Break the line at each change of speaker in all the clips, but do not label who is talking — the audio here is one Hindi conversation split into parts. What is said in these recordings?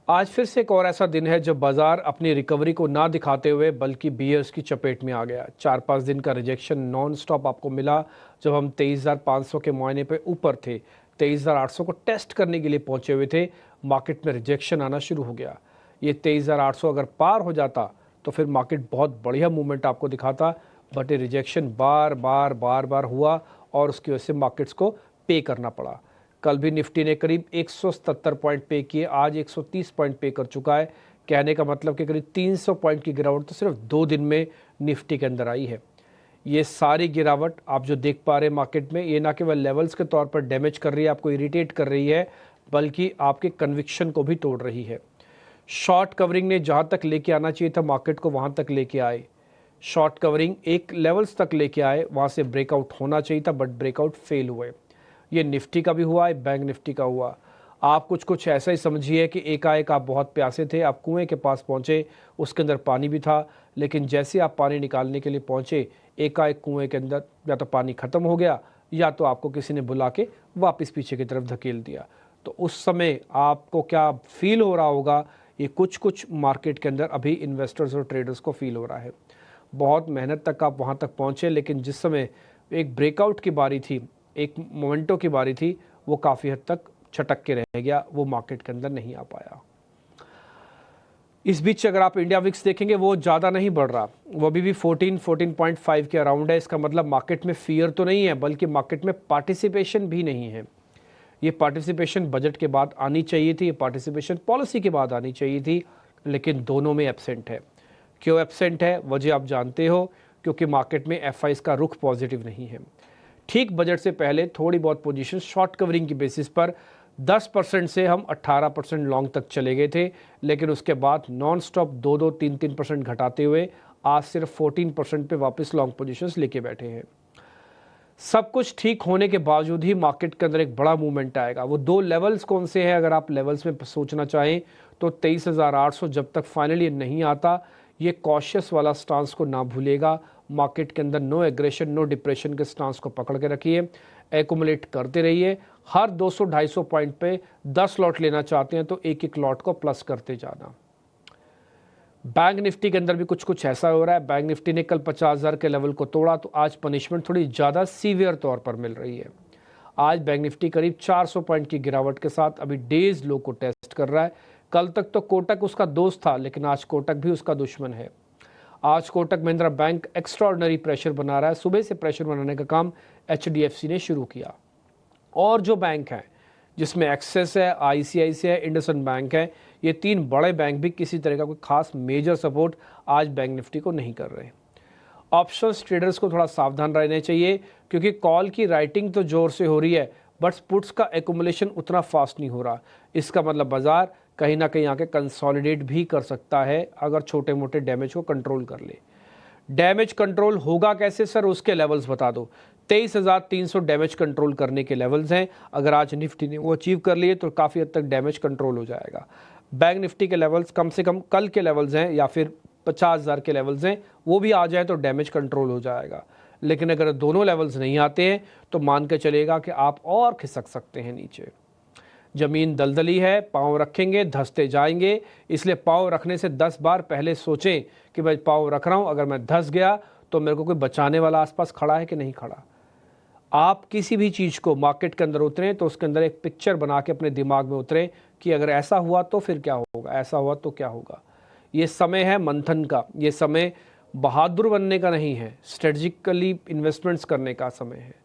आज फिर से एक और ऐसा दिन है जब बाजार अपनी रिकवरी को ना दिखाते हुए बल्कि बियर्स की चपेट में आ गया। 4-5 दिन का रिजेक्शन नॉन स्टॉप आपको मिला जब हम 23,500 के मुआयने पे ऊपर थे, 23,800 को टेस्ट करने के लिए पहुंचे हुए थे। मार्केट में रिजेक्शन आना शुरू हो गया। ये 23,800 अगर पार हो जाता तो फिर मार्केट बहुत बढ़िया मूवमेंट आपको दिखाता, बट ये रिजेक्शन बार बार बार बार हुआ और उसकी वजह से मार्केट्स को पे करना पड़ा। कल भी निफ्टी ने करीब 177 पॉइंट पे किए, आज 130 पॉइंट पे कर चुका है। कहने का मतलब कि करीब 300 पॉइंट की गिरावट तो सिर्फ 2 दिन में निफ्टी के अंदर आई है। ये सारी गिरावट आप जो देख पा रहे हैं मार्केट में, ये ना केवल लेवल्स के तौर पर डैमेज कर रही है, आपको इरिटेट कर रही है, बल्कि आपके कन्विक्शन को भी तोड़ रही है। शॉर्ट कवरिंग ने जहाँ तक लेके आना चाहिए था मार्केट को, वहाँ तक लेके आए। शॉर्ट कवरिंग एक लेवल्स तक लेके आए, वहाँ से ब्रेकआउट होना चाहिए था, बट ब्रेकआउट फेल हुए। ये निफ्टी का भी हुआ है, बैंक निफ्टी का हुआ। आप कुछ ऐसा ही समझिए कि एकाएक आप बहुत प्यासे थे, आप कुएं के पास पहुंचे, उसके अंदर पानी भी था, लेकिन जैसे आप पानी निकालने के लिए पहुंचे, एकाएक कुएं के अंदर या तो पानी ख़त्म हो गया या तो आपको किसी ने बुला के वापस पीछे की तरफ धकेल दिया। तो उस समय आपको क्या फील हो रहा होगा, ये कुछ मार्केट के अंदर अभी इन्वेस्टर्स और ट्रेडर्स को फील हो रहा है। बहुत मेहनत तक आप वहाँ तक पहुँचे, लेकिन जिस समय एक ब्रेकआउट की बारी थी, एक मोमेंटो की बारी थी, वो काफ़ी हद तक छटक के रह गया, वो मार्केट के अंदर नहीं आ पाया। इस बीच अगर आप इंडिया विक्स देखेंगे, वो ज़्यादा नहीं बढ़ रहा, वो अभी भी 14.5 के अराउंड है। इसका मतलब मार्केट में फियर तो नहीं है, बल्कि मार्केट में पार्टिसिपेशन भी नहीं है। ये पार्टिसिपेशन बजट के बाद आनी चाहिए थी, ये पार्टिसिपेशन पॉलिसी के बाद आनी चाहिए थी, लेकिन दोनों में एब्सेंट है। क्यों एब्सेंट है, वजह आप जानते हो, क्योंकि मार्केट में एफआईज का रुख पॉजिटिव नहीं है। ठीक बजट से पहले थोड़ी बहुत पोजीशन शॉर्ट कवरिंग की बेसिस पर 10% से हम 18% लॉन्ग तक चले गए थे, लेकिन उसके बाद नॉन स्टॉप 2-3% घटाते हुए आज सिर्फ 14% पे वापस लॉन्ग पोजीशंस लेके बैठे हैं। सब कुछ ठीक होने के बावजूद ही मार्केट के अंदर एक बड़ा मूवमेंट आएगा। वो 2 लेवल्स कौन से हैं, अगर आप लेवल्स में सोचना चाहें तो 23,800 जब तक फाइनली नहीं आता, ये कॉशियस वाला स्टांस को ना भूलेगा। मार्केट के अंदर नो एग्रेशन नो डिप्रेशन के स्टांस को पकड़ के रखिए, एक्यूमुलेट करते रहिए। हर 200-250 पॉइंट पे 10 लॉट लेना चाहते हैं तो एक एक लॉट को प्लस करते जाना। बैंक निफ्टी के अंदर भी कुछ ऐसा हो रहा है। बैंक निफ्टी ने कल 50,000 के लेवल को तोड़ा, तो आज पनिशमेंट थोड़ी ज़्यादा सीवियर तौर पर मिल रही है। आज बैंक निफ्टी करीब 400 पॉइंट की गिरावट के साथ अभी डेज लो को टेस्ट कर रहा है। कल तक तो कोटक उसका दोस्त था, लेकिन आज कोटक भी उसका दुश्मन है। आज Kotak Mahindra bank extraordinary pressure बना रहा है। सुबह से प्रेशर बनाने का काम एचडीएफसी ने शुरू किया, और जो बैंक हैं जिसमें एक्सिस है, आईसीआईसीआई, इंडसइंड बैंक है, ये 3 बड़े बैंक भी किसी तरह का कोई खास मेजर सपोर्ट आज बैंक निफ्टी को नहीं कर रहे। ऑप्शंस ट्रेडर्स को थोड़ा सावधान रहना चाहिए, क्योंकि कॉल की राइटिंग तो जोर से हो रही है, बट पुट्स का एक्यूमुलेशन उतना फास्ट नहीं हो रहा। इसका मतलब बाजार कहीं ना कहीं आके कंसोलिडेट भी कर सकता है, अगर छोटे मोटे डैमेज को कंट्रोल कर ले। डैमेज कंट्रोल होगा कैसे सर, उसके लेवल्स बता दो। 23,300 डैमेज कंट्रोल करने के लेवल्स हैं। अगर आज निफ्टी ने वो अचीव कर लिए तो काफ़ी हद तक डैमेज कंट्रोल हो जाएगा। बैंक निफ्टी के लेवल्स कम से कम कल के लेवल्स हैं, या फिर 50,000 के लेवल्स हैं, वो भी आ जाए तो डैमेज कंट्रोल हो जाएगा। लेकिन अगर दोनों लेवल्स नहीं आते हैं तो मान के चलेगा कि आप और खिसक सकते हैं नीचे। ज़मीन दलदली है, पाँव रखेंगे धंसते जाएंगे, इसलिए पाँव रखने से 10 बार पहले सोचें कि भाई पाँव रख रहा हूँ, अगर मैं धंस गया तो मेरे को कोई बचाने वाला आसपास खड़ा है कि नहीं खड़ा। आप किसी भी चीज़ को मार्केट के अंदर उतरें तो उसके अंदर एक पिक्चर बना के अपने दिमाग में उतरें कि अगर ऐसा हुआ तो फिर क्या होगा, ऐसा हुआ तो क्या होगा। ये समय है मंथन का, ये समय बहादुर बनने का नहीं है, स्ट्रेटजिकली इन्वेस्टमेंट्स करने का समय है।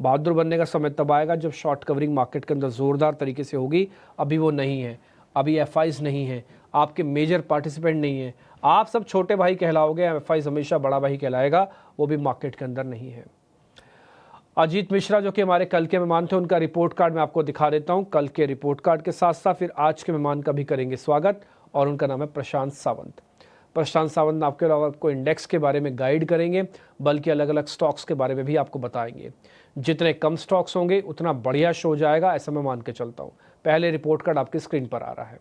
बहादुर बनने का समय तब आएगा जब शॉर्ट कवरिंग मार्केट के अंदर ज़ोरदार तरीके से होगी। अभी वो नहीं है, अभी एफआईज नहीं है, आपके मेजर पार्टिसिपेंट नहीं है। आप सब छोटे भाई कहलाओगे, एफआईज हमेशा बड़ा भाई कहलाएगा, वो भी मार्केट के अंदर नहीं है। अजीत मिश्रा जो कि हमारे कल के मेहमान थे, उनका रिपोर्ट कार्ड मैं आपको दिखा देता हूं। कल के रिपोर्ट कार्ड के साथ साथ फिर आज के मेहमान का भी करेंगे स्वागत, और उनका नाम है प्रशांत सावंत। प्रशांत सावंत आपके अलावा आपको इंडेक्स के बारे में गाइड करेंगे, बल्कि अलग अलग स्टॉक्स के बारे में भी आपको बताएंगे। जितने कम स्टॉक्स होंगे उतना बढ़िया शो जाएगा, ऐसा मैं मान के चलता हूँ। पहले रिपोर्ट कार्ड आपकी स्क्रीन पर आ रहा है।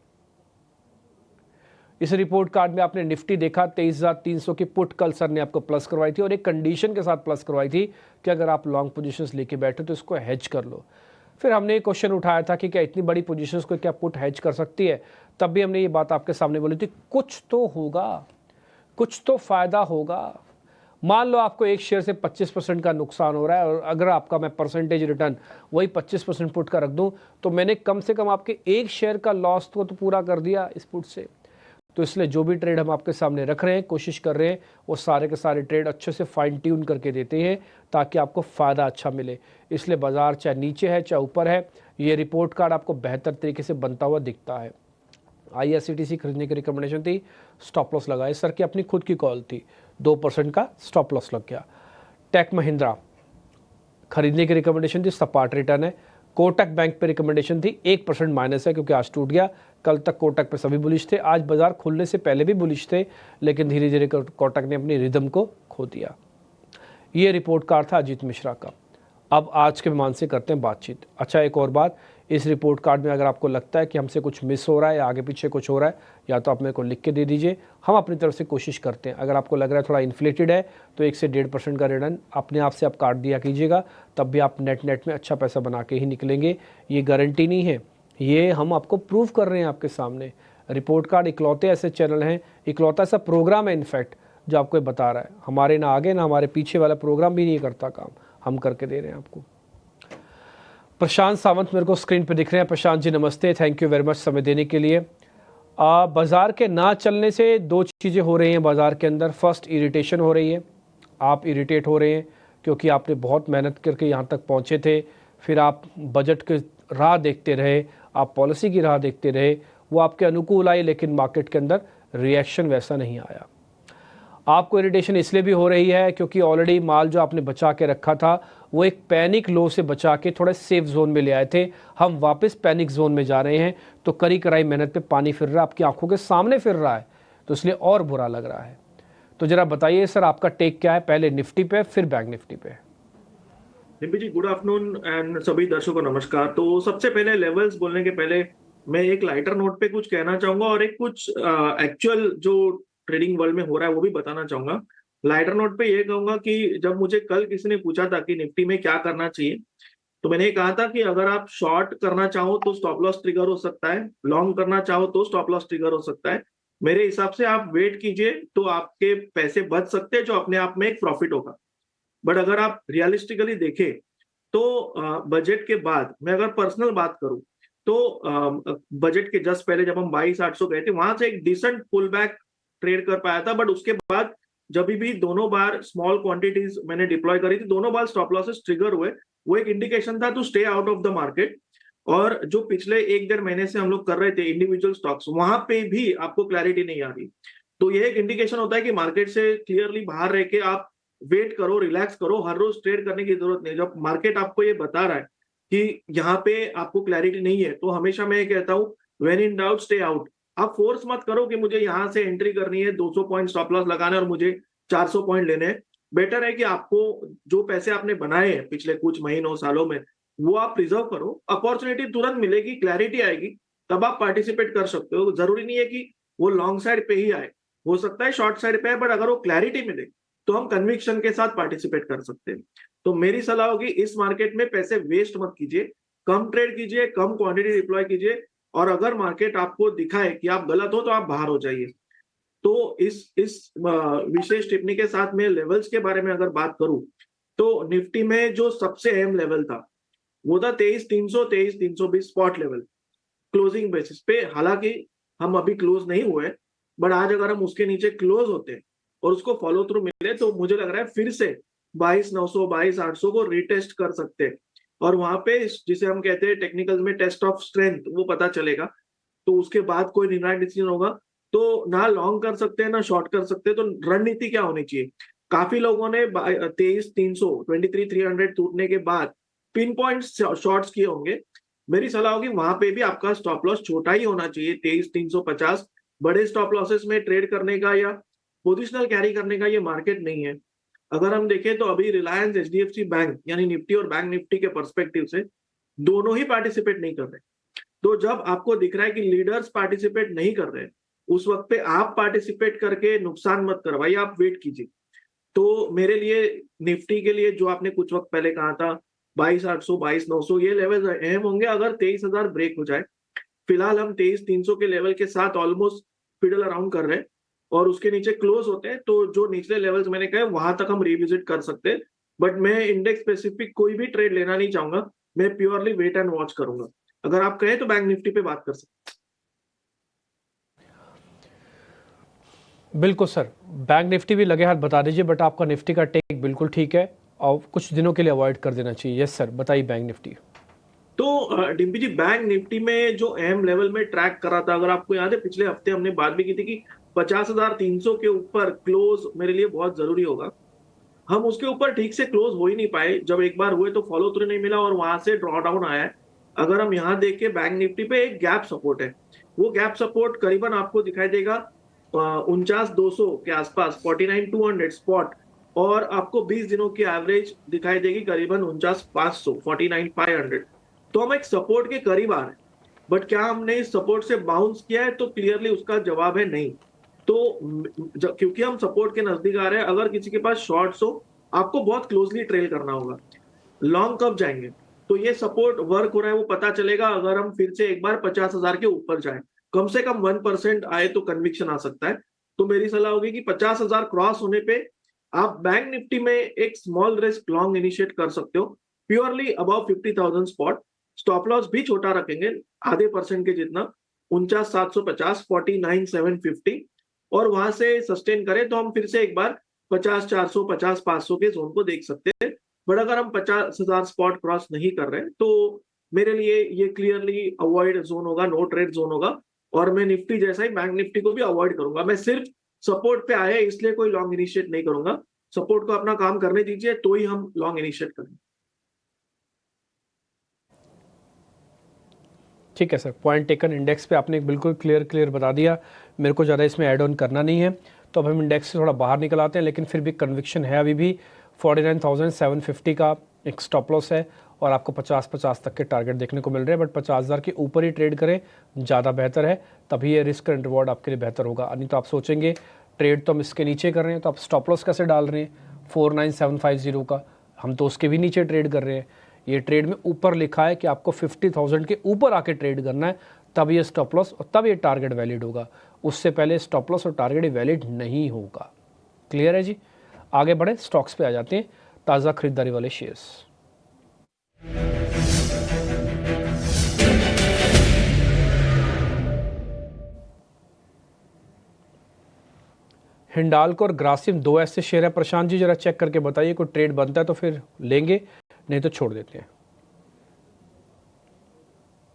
इस रिपोर्ट कार्ड में आपने निफ्टी देखा, 23,300 की पुट कल सर ने आपको प्लस करवाई थी, और एक कंडीशन के साथ प्लस करवाई थी कि अगर आप लॉन्ग पोजीशंस लेके बैठे तो इसको हेज कर लो। फिर हमने ये क्वेश्चन उठाया था कि क्या इतनी बड़ी पोजीशंस को क्या पुट हेज कर सकती है, तब भी हमने ये बात आपके सामने बोली थी, कुछ तो होगा, कुछ तो फ़ायदा होगा। मान लो आपको एक शेयर से 25% का नुकसान हो रहा है और अगर आपका मैं परसेंटेज रिटर्न वही 25% पुट का रख दूं, तो मैंने कम से कम आपके एक शेयर का लॉस तो पूरा कर दिया इस पुट से। तो इसलिए जो भी ट्रेड हम आपके सामने रख रहे हैं, कोशिश कर रहे हैं वो सारे के सारे ट्रेड अच्छे से फाइन ट्यून करके देते हैं ताकि आपको फ़ायदा अच्छा मिले। इसलिए बाज़ार चाहे नीचे है चाहे ऊपर है, ये रिपोर्ट कार्ड आपको बेहतर तरीके से बनता हुआ दिखता है। IRCTC खरीदने की रिकमेंडेशन थी, स्टॉप लॉस लगाए सर की अपनी खुद की कॉल थी, 2% का स्टॉप लॉस लग गया। टेक महिंद्रा खरीदने की रिकमेंडेशन थी, सपाट रिटर्न है। कोटक बैंक पे रिकमेंडेशन थी, 1% माइनस है क्योंकि आज टूट गया। कल तक कोटक पे सभी बुलिश थे, आज बाजार खुलने से पहले भी बुलिश थे, लेकिन धीरे धीरे कोटक ने अपनी रिदम को खो दिया। ये रिपोर्ट कार्ड था अजीत मिश्रा का। अब आज के विमान से करते हैं बातचीत। अच्छा, एक और बात, इस रिपोर्ट कार्ड में अगर आपको लगता है कि हमसे कुछ मिस हो रहा है या आगे पीछे कुछ हो रहा है, या तो आप मेरे को लिख के दे दीजिए, हम अपनी तरफ से कोशिश करते हैं। अगर आपको लग रहा है थोड़ा इन्फ्लेटेड है तो 1 से 1.5% का रिटर्न अपने आप से आप काट दिया कीजिएगा, तब भी आप नेट में अच्छा पैसा बना के ही निकलेंगे। ये गारंटी नहीं है, ये हम आपको प्रूव कर रहे हैं आपके सामने। रिपोर्ट कार्ड इकलौते ऐसे चैनल हैं, इकलौता ऐसा प्रोग्राम है इनफैक्ट जो आपको ये बता रहा है। हमारे ना आगे ना हमारे पीछे वाला प्रोग्राम भी नहीं करता काम, हम करके दे रहे हैं आपको। प्रशांत सावंत मेरे को स्क्रीन पे दिख रहे हैं। प्रशांत जी नमस्ते, थैंक यू वेरी मच समय देने के लिए। बाज़ार के ना चलने से दो चीज़ें हो रही हैं बाज़ार के अंदर। फर्स्ट, इरिटेशन हो रही है, आप इरिटेट हो रहे हैं क्योंकि आपने बहुत मेहनत करके यहाँ तक पहुँचे थे, फिर आप बजट की राह देखते रहे, आप पॉलिसी की राह देखते रहे, वो आपके अनुकूल आई लेकिन मार्केट के अंदर रिएक्शन वैसा नहीं आया। आपको इरिटेशन इसलिए भी हो रही है क्योंकि ऑलरेडी माल जो आपने बचा के रखा था वो एक पैनिक लो से बचा के थोड़े सेफ जोन में ले आए थे, हम वापस पैनिक जोन में जा रहे हैं, तो करी कराई मेहनत पे पानी फिर रहा है, आपकी आंखों के सामने फिर रहा है, तो इसलिए और बुरा लग रहा है। तो जरा बताइए सर, आपका टेक क्या है, पहले निफ्टी पे फिर बैंक निफ्टी पे।
निपी जी, गुड आफ्टरनून एंड सभी दर्शकों को नमस्कार। तो सबसे पहले लेवल्स बोलने के पहले मैं एक लाइटर नोट पे कुछ कहना चाहूंगा और एक कुछ एक्चुअल जो ट्रेडिंग वर्ल्ड में हो रहा है वो भी बताना चाहूंगा। लाइटर नोट पे ये कहूंगा कि जब मुझे कल किसी ने पूछा था कि निफ्टी में क्या करना चाहिए, तो मैंने कहा था कि अगर आप शॉर्ट करना चाहो तो स्टॉप लॉस ट्रिगर हो सकता है, लॉन्ग करना चाहो तो स्टॉप लॉस ट्रिगर हो सकता है। मेरे हिसाब से आप वेट कीजिए तो आपके पैसे बच सकते हैं, जो अपने आप में एक प्रॉफिट होगा। बट अगर आप रियलिस्टिकली देखें तो बजट के बाद मैं अगर पर्सनल बात करूं तो बजट के जस्ट पहले जब हम 22,800 गए थे वहां से एक डिसेंट पुल बैक ट्रेड कर पाया था। बट उसके बाद जब भी दोनों बार स्मॉल क्वांटिटीज मैंने डिप्लॉय करी थी, दोनों बार स्टॉप लॉसेस ट्रिगर हुए। वो एक इंडिकेशन था to stay out of the market. और जो पिछले 1-1.5 महीने से हम लोग कर रहे थे इंडिविजुअल स्टॉक्स, वहां पे भी आपको क्लैरिटी नहीं आ रही, तो ये एक इंडिकेशन होता है कि मार्केट से क्लियरली बाहर रह के आप वेट करो, रिलैक्स करो, हर रोज ट्रेड करने की जरूरत नहीं। जब मार्केट आपको ये बता रहा है कि यहाँ पे आपको क्लैरिटी नहीं है, तो हमेशा मैं ये कहता हूँ when in doubt stay out. आप फोर्स मत करो कि मुझे यहाँ से एंट्री करनी है, 200 पॉइंट स्टॉप लॉस लगाना है और मुझे 400 पॉइंट लेने हैं। बेटर है कि आपको जो पैसे आपने बनाए हैं पिछले कुछ महीनों सालों में, वो आप प्रिजर्व करो। अपॉर्चुनिटी तुरंत मिलेगी, क्लैरिटी आएगी, तब आप पार्टिसिपेट कर सकते हो। जरूरी नहीं है कि वो लॉन्ग साइड पे ही आए, हो सकता है शॉर्ट साइड पे है, बट अगर वो क्लैरिटी मिले तो हम कन्विक्शन के साथ पार्टिसिपेट कर सकते हैं। तो मेरी सलाह होगी इस मार्केट में पैसे वेस्ट मत कीजिए, कम ट्रेड कीजिए, कम क्वांटिटी डिप्लॉय कीजिए, और अगर मार्केट आपको दिखाए कि आप गलत हो तो आप बाहर हो जाइए। तो इस विशेष टिप्पणी के साथ मैं लेवल्स के बारे में अगर बात करूं तो निफ्टी में जो सबसे अहम लेवल था वो था 23,300 23,320 स्पॉट लेवल क्लोजिंग बेसिस पे। हालांकि हम अभी क्लोज नहीं हुए, बट आज अगर हम उसके नीचे क्लोज होते हैं और उसको फॉलो थ्रू मिले तो मुझे लग रहा है फिर से 22,900 22,800 को रिटेस्ट कर सकते हैं। और वहां पे जिसे हम कहते हैं टेक्निकल में टेस्ट ऑफ स्ट्रेंथ, वो पता चलेगा। तो उसके बाद कोई निर्णायक डिसीजन होगा। तो ना लॉन्ग कर सकते हैं ना शॉर्ट कर सकते हैं। तो रणनीति क्या होनी चाहिए? काफी लोगों ने 23,300 23,300 टूटने के बाद पिन पॉइंट शॉर्ट्स किए होंगे। मेरी सलाह होगी वहां पे भी आपका स्टॉप लॉस छोटा ही होना चाहिए, 23,350। बड़े स्टॉप लॉसेस में ट्रेड करने का या पोजिशनल कैरी करने का ये मार्केट नहीं है। अगर हम देखें तो अभी रिलायंस, एचडीएफसी बैंक यानी निफ्टी और बैंक निफ्टी के पर्सपेक्टिव से दोनों ही पार्टिसिपेट नहीं कर रहे। तो जब आपको दिख रहा है कि लीडर्स पार्टिसिपेट नहीं कर रहे, उस वक्त पे आप पार्टिसिपेट करके नुकसान मत करवाइए, आप वेट कीजिए। तो मेरे लिए निफ्टी के लिए जो आपने कुछ वक्त पहले कहा था 22,800 22,900 ये लेवल अहम होंगे अगर 23,000 ब्रेक हो जाए। फिलहाल हम 23,300 के लेवल के साथ ऑलमोस्ट फिडल अराउंड कर रहे हैं और उसके नीचे क्लोज होते हैं तो जो निचले लेवल्स मैंने कहे वहां तक हम रिविजिट कर सकते हैं। बट मैं इंडेक्स स्पेसिफिक कोई भी ट्रेड लेना नहीं चाहूंगा, मैं प्योरली वेट एंड वॉच करूंगा। अगर आप कहें तो बैंक निफ्टी पे बात कर सकते
बिल्कुल सर, बैंक निफ्टी भी लगे हाथ बता दीजिए, बट आपका निफ्टी का टेक बिल्कुल ठीक है और कुछ दिनों के लिए अवॉइड कर देना चाहिए। यस सर, बताइए बैंक निफ्टी।
तो डिम्पी जी, बैंक निफ्टी में जो अहम लेवल में ट्रैक कर रहा था, अगर आपको याद है पिछले हफ्ते हमने बात भी की थी कि 50,300 के ऊपर क्लोज मेरे लिए बहुत जरूरी होगा। हम उसके ऊपर ठीक से क्लोज हो ही नहीं पाए, जब एक बार हुए तो फॉलो थ्रू नहीं मिला और वहां से ड्रॉ डाउन आया है। अगर हम यहाँ देख के बैंक निफ्टी पे एक गैप सपोर्ट है, वो गैप सपोर्ट करीबन आपको दिखाई देगा 49,200 के आसपास, 49,200 स्पॉट, और आपको 20 दिनों की एवरेज दिखाई देगी करीबन 49,500, 49,500। तो हम एक सपोर्ट के करीब आ रहे हैं, बट क्या हमने इस सपोर्ट से बाउंस किया है? तो क्लियरली उसका जवाब है नहीं। तो क्योंकि हम सपोर्ट के नजदीक आ रहे हैं, अगर किसी के पास शॉर्ट्स हो, आपको बहुत क्लोजली ट्रेल करना होगा। लॉन्ग कब जाएंगे? तो ये सपोर्ट वर्क हो रहा है वो पता चलेगा अगर हम फिर से एक बार 50,000 के ऊपर जाए, कम से कम 1% आए तो कन्विक्शन आ सकता है। तो मेरी सलाह होगी कि 50,000 क्रॉस होने पे आप बैंक निफ्टी में एक स्मॉल रिस्क लॉन्ग इनिशिएट कर सकते हो, purely about 50,000 spot. Stop loss भी छोटा रखेंगे, आधे परसेंट के जितना, 49,750, 49,750, और वहां से सस्टेन करें तो हम फिर से एक बार 50,400, 50,500 के जोन को देख सकते हैं। बट अगर हम 50,000 स्पॉट क्रॉस नहीं कर रहे तो मेरे लिए ये क्लियरली अवॉइड जोन होगा, नो ट्रेड जोन होगा, और मैं निफ्टी जैसा ही बैंक निफ्टी को भी अवॉइड करूंगा। मैं सिर्फ सपोर्ट पे आया इसलिए कोई लॉन्ग इनिशिएट नहीं करूंगा, सपोर्ट को अपना काम करने दीजिए तो ही हम लॉन्ग इनिशिएट करेंगे।
ठीक है सर, पॉइंट टेकन। इंडेक्स पे आपने बिल्कुल क्लियर बता दिया, मेरे को ज़्यादा इसमें ऐड ऑन करना नहीं है। तो अब हम इंडेक्स से थोड़ा बाहर निकल आते हैं, लेकिन फिर भी कन्विक्शन है अभी भी। 49,750 का एक स्टॉप लॉस है और आपको 50-50 तक के टारगेट देखने को मिल रहे हैं, बट 50,000 के ऊपर ही ट्रेड करें ज़्यादा बेहतर है, तभी ये रिस्क एंड रिवॉर्ड आपके लिए बेहतर होगा। नहीं तो आप सोचेंगे ट्रेड तो हम इसके नीचे कर रहे हैं, तो आप स्टॉप लॉस कैसे डाल रहे हैं 49,750 का, हम तो उसके भी नीचे ट्रेड कर रहे हैं। ये ट्रेड में ऊपर लिखा है कि आपको 50,000 के ऊपर आके ट्रेड करना है, तब ये स्टॉप लॉस और तब ये टारगेट वैलिड होगा। उससे पहले स्टॉप लॉस और टारगेट वैलिड नहीं होगा। क्लियर है जी? आगे बढ़े, स्टॉक्स पे आ जाते हैं, ताज़ा खरीदारी वाले शेयर्स। हिंडाल्को और ग्रासिम दो ऐसे शेयर है। प्रशांत जी जरा चेक करके बताइए, कोई ट्रेड बनता है तो फिर लेंगे, नहीं तो छोड़ देते हैं।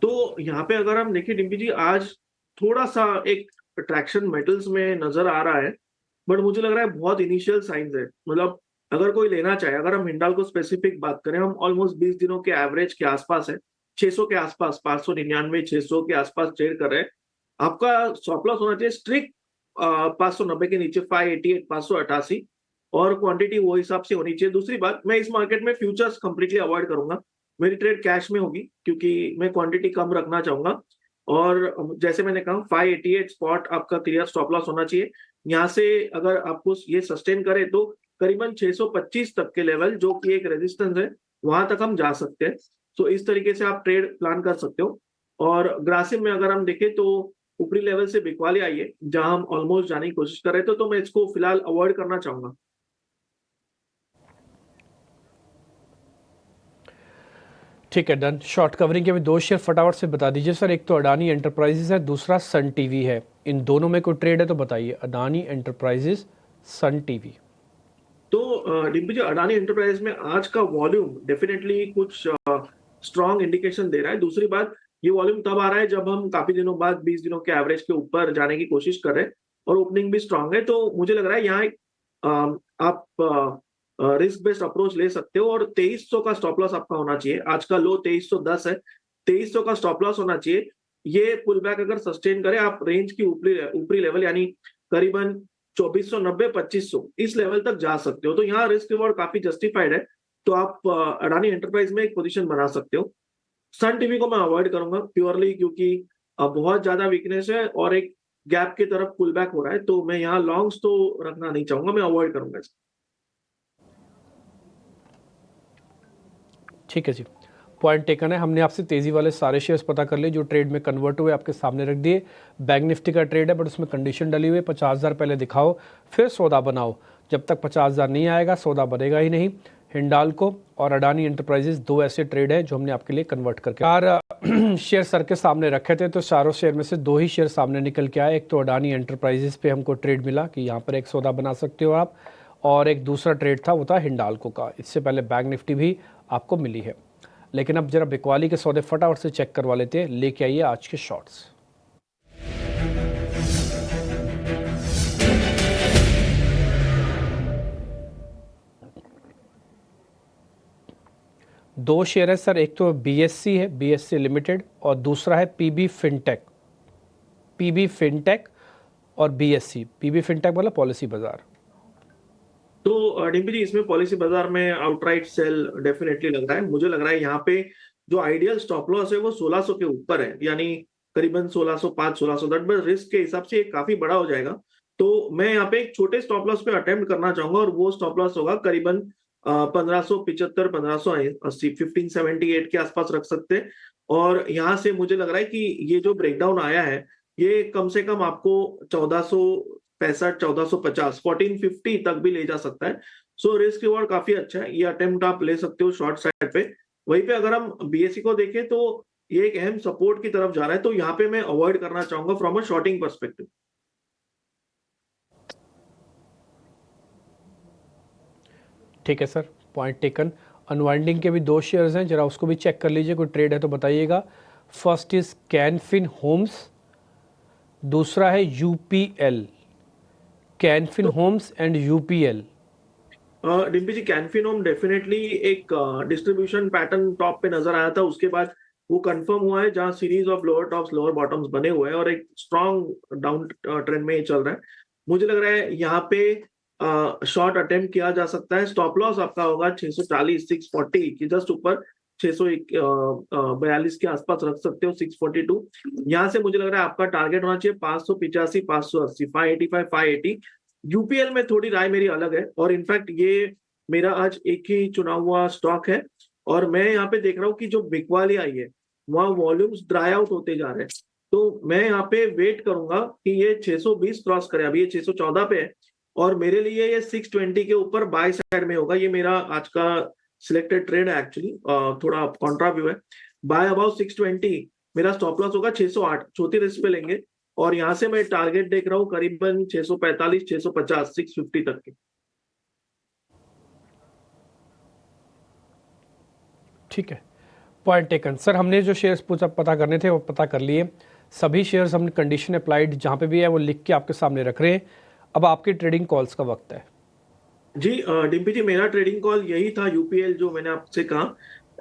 तो यहाँ पे अगर हम देखें डिम्पी जी, आज थोड़ा सा एक अट्रैक्शन मेटल्स में नजर आ रहा है, बट मुझे लग रहा है बहुत इनिशियल साइंस है। मतलब अगर कोई लेना चाहे, अगर हम हिंडाल्को स्पेसिफिक बात करें, हम ऑलमोस्ट 20 दिनों के एवरेज के आसपास है, 600 के आसपास, 599 600 के आसपास ट्रेड कर रहे हैं। आपका स्टॉप लॉस होना चाहिए स्ट्रिक्ट 590 के नीचे, 588, 588, और क्वांटिटी वो हिसाब से होनी चाहिए। दूसरी बात, मैं इस मार्केट में फ्यूचर्स कंप्लीटली अवॉइड करूंगा, मेरी ट्रेड कैश में होगी क्योंकि मैं क्वांटिटी कम रखना चाहूंगा। और जैसे मैंने कहा 588 स्पॉट आपका क्लियर स्टॉप लॉस होना चाहिए। यहाँ से अगर आपको ये सस्टेन करे तो करीबन 625 तक के लेवल, जो कि एक रेजिस्टेंस है, वहां तक हम जा सकते हैं। तो इस तरीके से आप ट्रेड प्लान कर सकते हो। और ग्रासिम में अगर हम देखें तो ऊपरी लेवल से बिकवाली आई है जहां हम ऑलमोस्ट जाने की कोशिश कर रहे थे, तो मैं इसको फिलहाल अवॉइड करना चाहूंगा।
ठीक है, डन। शॉर्ट कवरिंग के भी दो शेयर फटाफट से बता दीजिए सर। एक तो अडानी एंटरप्राइजेस है, दूसरा सन टीवी है। इन दोनों में कोई ट्रेड है तो बताइए, अडानी एंटरप्राइजेस, सन टीवी।
तो डिम्पी जी, अडानी एंटरप्राइज में आज का वॉल्यूम डेफिनेटली कुछ स्ट्रॉन्ग इंडिकेशन दे रहा है। दूसरी बात, ये वॉल्यूम तब आ रहा है जब हम काफी दिनों बाद 20 दिनों के एवरेज के ऊपर जाने की कोशिश कर रहे हैं, और ओपनिंग भी स्ट्रांग है। तो मुझे लग रहा है यहाँ एक आप रिस्क बेस्ड अप्रोच ले सकते हो, और 2300 का स्टॉप लॉस आपका होना चाहिए। आज का लो 2310 है, 2300 का स्टॉप लॉस होना चाहिए। ये पुल बैक अगर सस्टेन करे, आप रेंज की ऊपरी ऊपरी लेवल यानी करीबन 2490, 2500 इस लेवल तक जा सकते हो। तो यहाँ रिस्क रिवॉर्ड काफी जस्टिफाइड है, तो आप अडानी एंटरप्राइज में एक पोजीशन बना सकते हो। सन टीवी को मैं अवॉइड करूंगा प्योरली क्योंकि बहुत ज्यादा वीकनेस है और एक गैप की तरफ पुल बैक हो रहा है, तो मैं यहाँ लॉन्ग्स तो रखना नहीं चाहूंगा, मैं अवॉइड करूंगा इसको।
ठीक है जी, पॉइंट टेकन है। हमने आपसे तेज़ी वाले सारे शेयर्स पता कर लिए जो ट्रेड में कन्वर्ट हुए, आपके सामने रख दिए। बैंक निफ्टी का ट्रेड है बट उसमें कंडीशन डली हुई है, 50,000 पहले दिखाओ फिर सौदा बनाओ। जब तक 50,000 नहीं आएगा सौदा बनेगा ही नहीं। हिंडाल्को और अडानी एंटरप्राइजेस दो ऐसे ट्रेड हैं जो हमने आपके लिए कन्वर्ट करके चार शेयर सर के सामने रखे थे, तो चारों शेयर में से दो ही शेयर सामने निकल के आए। एक तो अडानी एंटरप्राइजेस पे हमको ट्रेड मिला कि यहाँ पर एक सौदा बना सकते हो आप, और एक दूसरा ट्रेड था वो था हिंडाल्को का। इससे पहले बैंक निफ्टी भी आपको मिली है। लेकिन अब जरा बिकवाली के सौदे फटाफट से चेक करवा लेते हैं, लेके आइए आज के शॉर्ट्स। दो शेयर है सर, एक तो बीएससी है, बीएससी लिमिटेड, और दूसरा है पीबी फिनटेक। पीबी फिनटेक और बीएससी। पीबी फिनटेक मतलब पॉलिसी बाजार।
तो डिम्पी जी, इसमें पॉलिसी बाजार में आउटराइट सेल डेफिनेटली लग रहा है। मुझे लग रहा है यहाँ पे जो आइडियल स्टॉप लॉस है वो 1600 के ऊपर है, यानी करीबन 1605 1610, बट रिस्क के हिसाब से ये काफी बड़ा हो जाएगा। तो मैं यहाँ पे एक छोटे स्टॉप लॉस पे अटेम्प्ट करना चाहूंगा, और वो स्टॉप लॉस होगा करीबन 1575 1580, 1578 के आसपास रख सकते हैं। और यहाँ से मुझे लग रहा है कि ये जो ब्रेकडाउन आया है ये कम से कम आपको 1465 1450 1450 तक भी ले जा सकता है। सो रिस्क रिवॉर्ड काफी अच्छा है, ये अटेम्प्ट आप ले सकते हो शॉर्ट साइड पे। वहीं पे अगर हम बीएससी को देखें तो ये एक अहम सपोर्ट की तरफ जा रहा है, तो यहाँ पे मैं अवॉइड करना चाहूंगा फ्रॉम अ शॉर्टिंग पर्सपेक्टिव।
ठीक है सर, पॉइंट टेकन। अनवाइंडिंग के भी दो शेयर्स हैं, जरा उसको भी चेक कर लीजिए, कोई ट्रेड है तो बताइएगा। फर्स्ट इज कैनफिन होम्स, दूसरा है UPL. Canfin Homes and UPL.
Dimpy ji, Canfin Homes definitely एक डिस्ट्रीब्यूशन पैटर्न टॉप पे नजर आया था, उसके बाद वो कंफर्म हुआ है जहां series of lower tops lower bottoms बने हुए हैं और एक स्ट्रॉन्ग डाउन ट्रेंड में ये चल रहा है। मुझे लग रहा है यहाँ पे शॉर्ट अटेम्प्ट किया जा सकता है। स्टॉप लॉस आपका होगा 640 640 की जस्ट ऊपर, 642 के आसपास रख सकते हो, 642। यहाँ से मुझे लग रहा है आपका टारगेट होना चाहिए 585 580, 585 580। यूपीएल में थोड़ी राय मेरी अलग है, और इनफैक्ट ये मेरा आज एक ही चुना हुआ स्टॉक है, और मैं यहाँ पे देख रहा हूँ कि जो बिकवाली आई है वहाँ वॉल्यूम्स ड्राई आउट होते जा रहे हैं। तो मैं यहाँ पे वेट करूंगा कि ये 620 क्रॉस करे। अभी ये 614 पे है, और मेरे लिए ये 620 के ऊपर बाय साइड में होगा। ये मेरा आज का सिलेक्टेड ट्रेड है एक्चुअली, थोड़ा कॉन्ट्रा व्यू है। बाय अबाउट 620 मेरा स्टॉप लॉस होगा, 608 छोटी रिस्क पे लेंगे, और यहां से मैं टारगेट देख रहा हूं करीबन 645 650 650 तक के।
ठीक है, पॉइंट टेकन। सर हमने जो शेयर्स पता करने थे वो पता कर लिए। सभी शेयर्स हमने कंडीशन अप्लाइड जहाँ पे भी है वो लिख के आपके सामने रख रहे हैं। अब आपकी ट्रेडिंग कॉल्स का वक्त है।
जी डिम्पी जी, मेरा ट्रेडिंग कॉल यही था, यूपीएल जो मैंने आपसे कहा,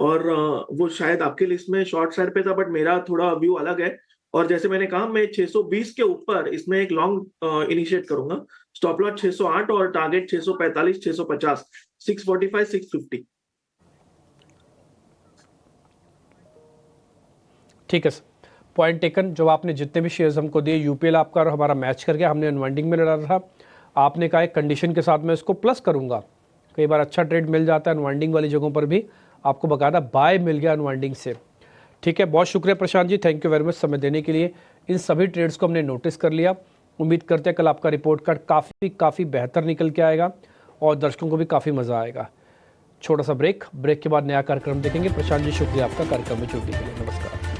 और वो शायद आपके लिस्ट में शॉर्ट साइड पे था, बट मेरा थोड़ा व्यू अलग है। और जैसे मैंने कहा, मैं 620 के ऊपर इसमें एक लॉन्ग इनिशिएट करूंगा। स्टॉप लॉस 608 और टारगेट 645 650, 645 650।
ठीक है सर, पॉइंट टेकन। जो आपने जितने भी शेयर्स हमको दिए, यूपीएल आपका और हमारा मैच कर गया। हमने अनवाइंडिंग में लड़ा था, आपने कहा एक कंडीशन के साथ मैं इसको प्लस करूंगा। कई बार अच्छा ट्रेड मिल जाता है अनवाइंडिंग वाली जगहों पर भी, आपको बकायदा बाय मिल गया अनवाइंडिंग से। ठीक है, बहुत शुक्रिया Prashant ji, thank you very much समय देने के लिए। इन सभी ट्रेड्स को हमने नोटिस कर लिया। उम्मीद करते हैं कल आपका रिपोर्ट कार्ड काफ़ी बेहतर निकल के आएगा और दर्शकों को भी काफ़ी मज़ा आएगा। छोटा सा ब्रेक के बाद नया कार्यक्रम देखेंगे। प्रशांत जी शुक्रिया आपका कार्यक्रम में जुड़ने के लिए। नमस्कार।